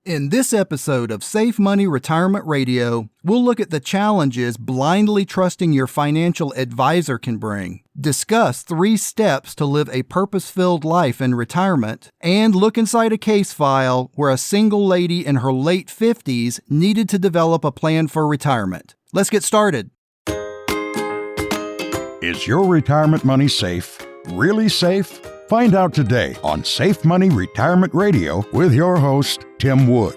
In this episode of Safe Money Retirement Radio, we'll look at the challenges blindly trusting your financial advisor can bring, discuss 3 steps to live a purpose-filled life in retirement, and look inside a case file where a single lady in her late 50s needed to develop a plan for retirement. Let's get started. Is your retirement money safe? Really safe? Find out today on Safe Money Retirement Radio with your host, Tim Wood.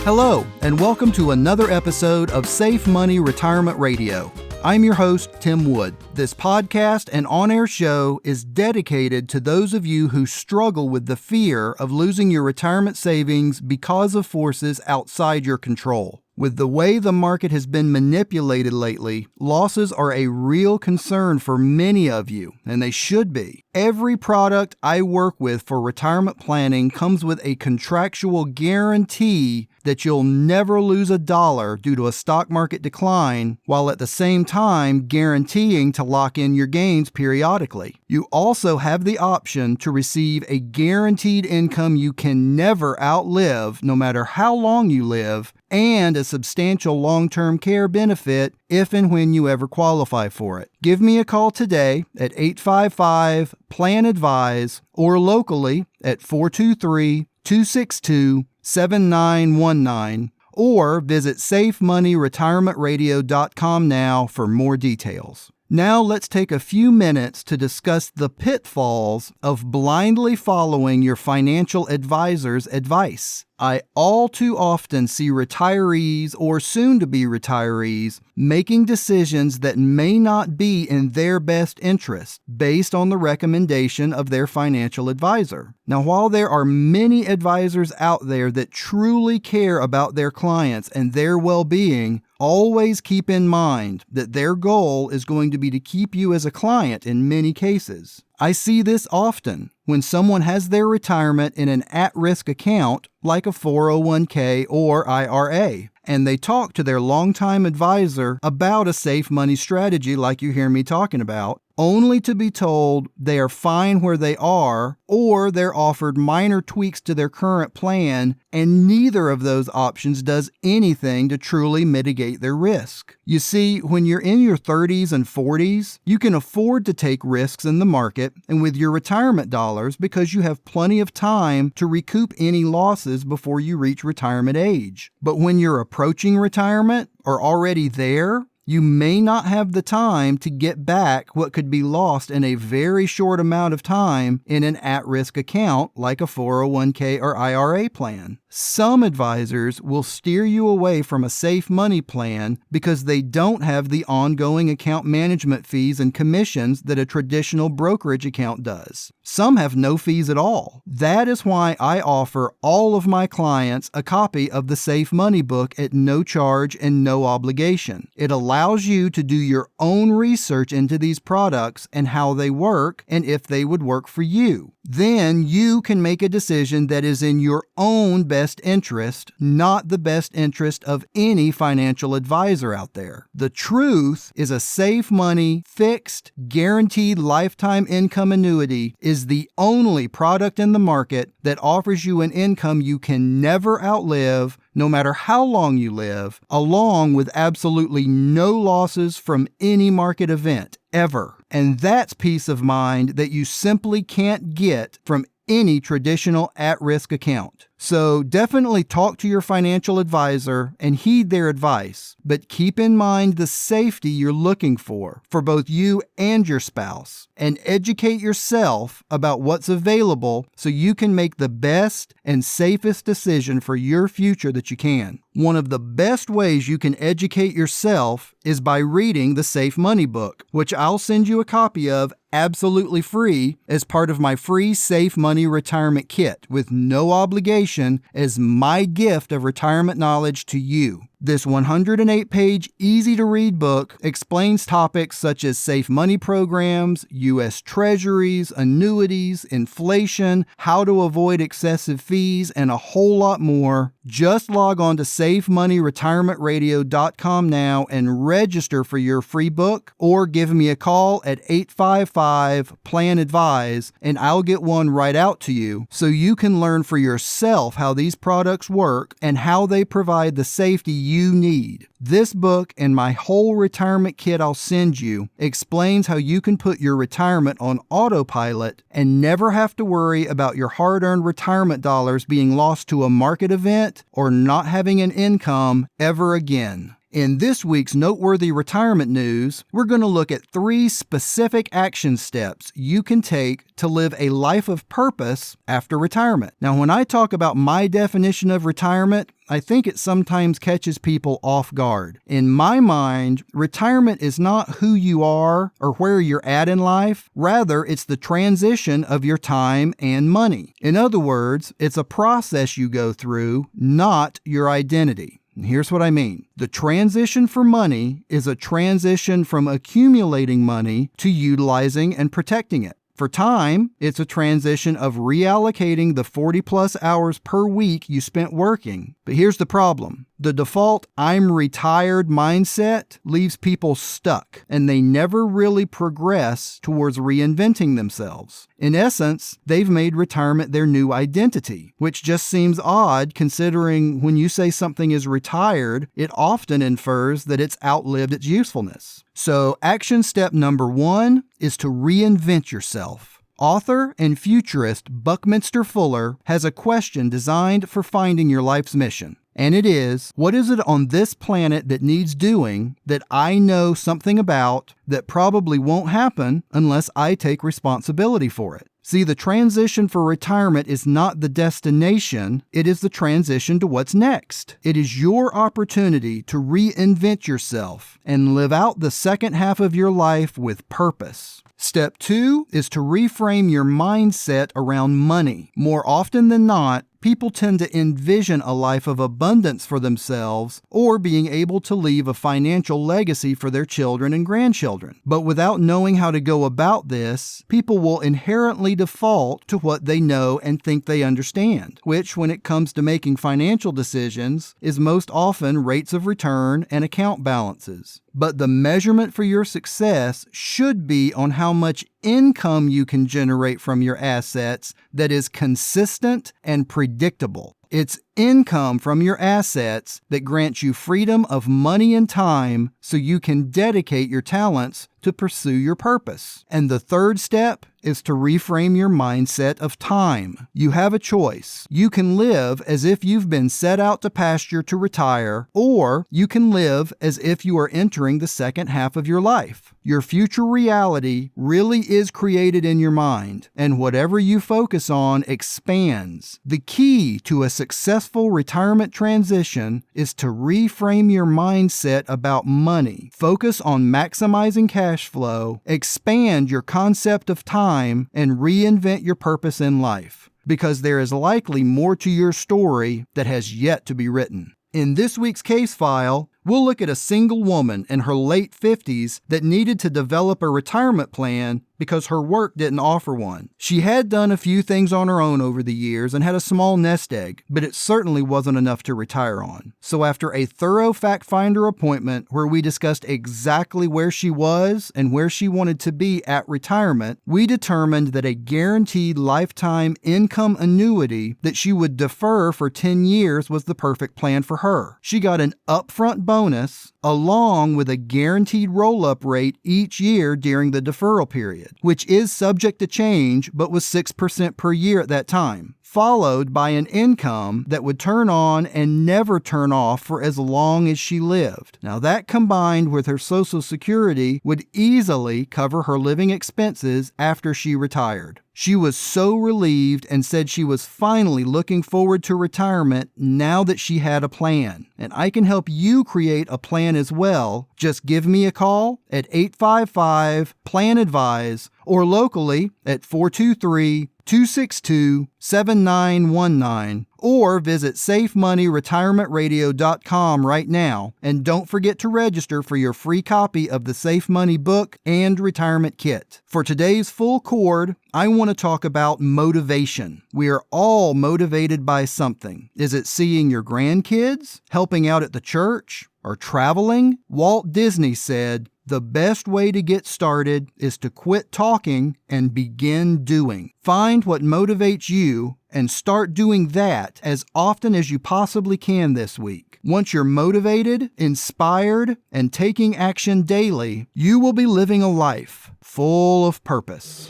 Hello, and welcome to another episode of Safe Money Retirement Radio. I'm your host, Tim Wood. This podcast and on-air show is dedicated to those of you who struggle with the fear of losing your retirement savings because of forces outside your control. With the way the market has been manipulated lately, losses are a real concern for many of you, and they should be. Every product I work with for retirement planning comes with a contractual guarantee that you'll never lose a dollar due to a stock market decline, while at the same time guaranteeing to lock in your gains periodically. You also have the option to receive a guaranteed income you can never outlive, no matter how long you live, and a substantial long-term care benefit if and when you ever qualify for it. Give me a call today at 855-PLAN-ADVISE or locally at 423-262-7919 or visit safemoneyretirementradio.com now for more details. Now let's take a few minutes to discuss the pitfalls of blindly following your financial advisor's advice. I all too often see retirees or soon-to-be retirees making decisions that may not be in their best interest based on the recommendation of their financial advisor. Now, while there are many advisors out there that truly care about their clients and their well-being, always keep in mind that their goal is going to be to keep you as a client in many cases. I see this often when someone has their retirement in an at-risk account like a 401k or IRA, and they talk to their longtime advisor about a safe money strategy like you hear me talking about, only to be told they are fine where they are, or they're offered minor tweaks to their current plan, and neither of those options does anything to truly mitigate their risk. You see, when you're in your 30s and 40s, you can afford to take risks in the market and with your retirement dollars because you have plenty of time to recoup any losses before you reach retirement age. But when you're approaching retirement or already there, you may not have the time to get back what could be lost in a very short amount of time in an at-risk account like a 401k or IRA plan. Some advisors will steer you away from a safe money plan because they don't have the ongoing account management fees and commissions that a traditional brokerage account does. Some have no fees at all. That is why I offer all of my clients a copy of the Safe Money book at no charge and no obligation. It allows you to do your own research into these products and how they work and if they would work for you. Then you can make a decision that is in your own best interest, not the best interest of any financial advisor out there. The truth is a safe money, fixed, guaranteed lifetime income annuity is the only product in the market that offers you an income you can never outlive, no matter how long you live, along with absolutely no losses from any market event, ever. And that's peace of mind that you simply can't get from any traditional at-risk account. So definitely talk to your financial advisor and heed their advice, but keep in mind the safety you're looking for both you and your spouse, and educate yourself about what's available so you can make the best and safest decision for your future that you can. One of the best ways you can educate yourself is by reading the Safe Money book, which I'll send you a copy of absolutely free as part of my free Safe Money Retirement Kit with no obligation as my gift of retirement knowledge to you. This 108-page, easy-to-read book explains topics such as safe money programs, U.S. Treasuries, annuities, inflation, how to avoid excessive fees, and a whole lot more. Just log on to SaveMoneyRetirementRadio.com now and register for your free book, or give me a call at 855-PLAN-ADVISE, and I'll get one right out to you so you can learn for yourself how these products work and how they provide the safety you need. This book and my whole retirement kit I'll send you explains how you can put your retirement on autopilot and never have to worry about your hard-earned retirement dollars being lost to a market event or not having an income ever again. In this week's Noteworthy Retirement News, we're going to look at 3 specific action steps you can take to live a life of purpose after retirement. Now, when I talk about my definition of retirement, I think it sometimes catches people off guard. In my mind, retirement is not who you are or where you're at in life. Rather, it's the transition of your time and money. In other words, it's a process you go through, not your identity. And here's what I mean. The transition for money is a transition from accumulating money to utilizing and protecting it. For time, it's a transition of reallocating the 40-plus hours per week you spent working. But here's the problem. The default "I'm retired" mindset leaves people stuck, and they never really progress towards reinventing themselves. In essence, they've made retirement their new identity, which just seems odd considering when you say something is retired, it often infers that it's outlived its usefulness. So, action step number 1 is to reinvent yourself. Author and futurist Buckminster Fuller has a question designed for finding your life's mission. And it is, what is it on this planet that needs doing that I know something about that probably won't happen unless I take responsibility for it? See, the transition for retirement is not the destination, it is the transition to what's next. It is your opportunity to reinvent yourself and live out the second half of your life with purpose. Step 2 is to reframe your mindset around money. More often than not, people tend to envision a life of abundance for themselves or being able to leave a financial legacy for their children and grandchildren. But without knowing how to go about this, people will inherently default to what they know and think they understand, which, when it comes to making financial decisions, is most often rates of return and account balances. But the measurement for your success should be on how much income you can generate from your assets that is consistent and predictable. It's income from your assets that grants you freedom of money and time so you can dedicate your talents to pursue your purpose. And the third step is to reframe your mindset of time. You have a choice. You can live as if you've been set out to pasture to retire, or you can live as if you are entering the second half of your life. Your future reality really is created in your mind, and whatever you focus on expands. The key to a successful retirement transition is to reframe your mindset about money. Focus on maximizing cash flow, expand your concept of time, and reinvent your purpose in life, because there is likely more to your story that has yet to be written. In this week's case file, we'll look at a single woman in her late 50s that needed to develop a retirement plan because her work didn't offer one. She had done a few things on her own over the years and had a small nest egg, but it certainly wasn't enough to retire on. So after a thorough fact finder appointment where we discussed exactly where she was and where she wanted to be at retirement, we determined that a guaranteed lifetime income annuity that she would defer for 10 years was the perfect plan for her. She got an upfront bonus along with a guaranteed roll-up rate each year during the deferral period, which is subject to change but was 6% per year at that time, followed by an income that would turn on and never turn off for as long as she lived. Now that, combined with her Social Security, would easily cover her living expenses after she retired. She was so relieved and said she was finally looking forward to retirement now that she had a plan. And I can help you create a plan as well. Just give me a call at 855-PLAN-ADVISE or locally at 423 262-7919 or visit SafeMoneyRetirementRadio.com right now. And don't forget to register for your free copy of the Safe Money book and retirement kit. For today's full chord, I want to talk about motivation. We are all motivated by something. Is it seeing your grandkids, helping out at the church, or traveling? Walt Disney said, "The best way to get started is to quit talking and begin doing." Find what motivates you and start doing that as often as you possibly can this week. Once you're motivated, inspired, and taking action daily, you will be living a life full of purpose.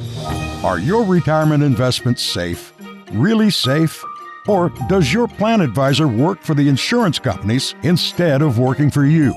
Are your retirement investments safe? Really safe? Or does your plan advisor work for the insurance companies instead of working for you?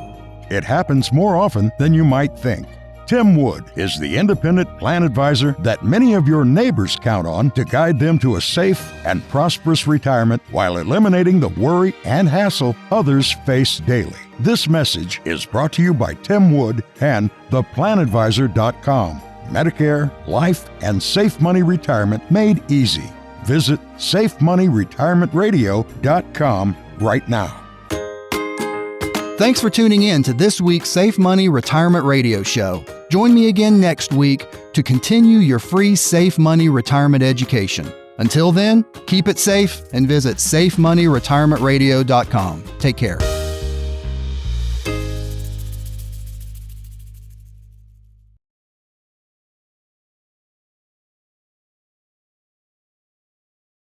It happens more often than you might think. Tim Wood is the independent plan advisor that many of your neighbors count on to guide them to a safe and prosperous retirement while eliminating the worry and hassle others face daily. This message is brought to you by Tim Wood and theplanadvisor.com. Medicare, life, and safe money retirement made easy. Visit SafeMoneyRetirementRadio.com right now. Thanks for tuning in to this week's Safe Money Retirement Radio Show. Join me again next week to continue your free Safe Money retirement education. Until then, keep it safe and visit SafeMoneyRetirementRadio.com. Take care.